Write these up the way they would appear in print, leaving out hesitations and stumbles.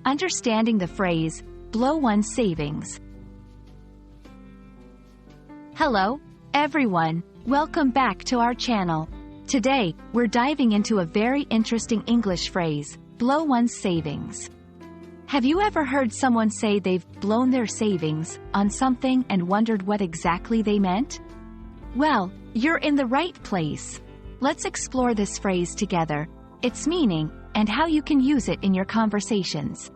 Understanding the phrase, blow one's savings. Hello, everyone. Welcome back to our channel. Today, we're diving into a very interesting English phrase, blow one's savings. Have you ever heard someone say they've blown their savings on something and wondered what exactly they meant? Well, you're in the right place. Let's explore this phrase together, its meaning, and how you can use it in your conversations.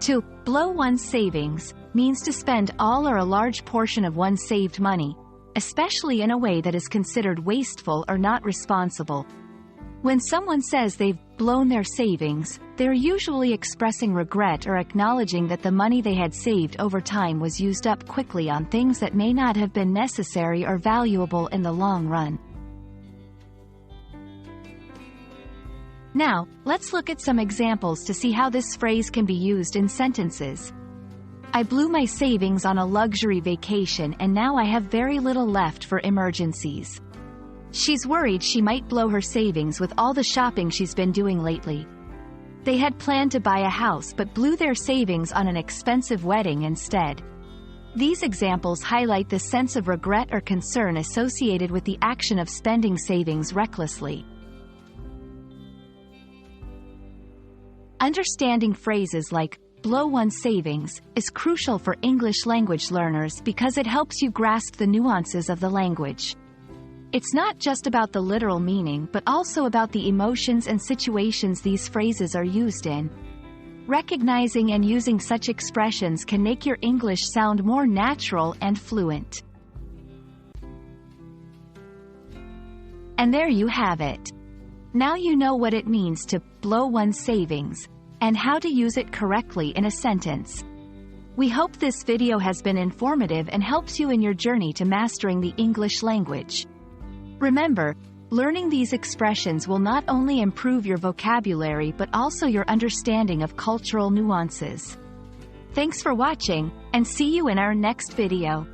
To blow one's savings means to spend all or a large portion of one's saved money, especially in a way that is considered wasteful or not responsible. When someone says they've blown their savings, they're usually expressing regret or acknowledging that the money they had saved over time was used up quickly on things that may not have been necessary or valuable in the long run. Now, let's look at some examples to see how this phrase can be used in sentences. I blew my savings on a luxury vacation and now I have very little left for emergencies. She's worried she might blow her savings with all the shopping she's been doing lately. They had planned to buy a house but blew their savings on an expensive wedding instead. These examples highlight the sense of regret or concern associated with the action of spending savings recklessly. Understanding phrases like blow one's savings is crucial for English language learners because it helps you grasp the nuances of the language. It's not just about the literal meaning but also about the emotions and situations these phrases are used in. Recognizing and using such expressions can make your English sound more natural and fluent. And there you have it. Now you know what it means to blow one's savings, and how to use it correctly in a sentence. We hope this video has been informative and helps you in your journey to mastering the English language. Remember, learning these expressions will not only improve your vocabulary but also your understanding of cultural nuances. Thanks for watching, and see you in our next video.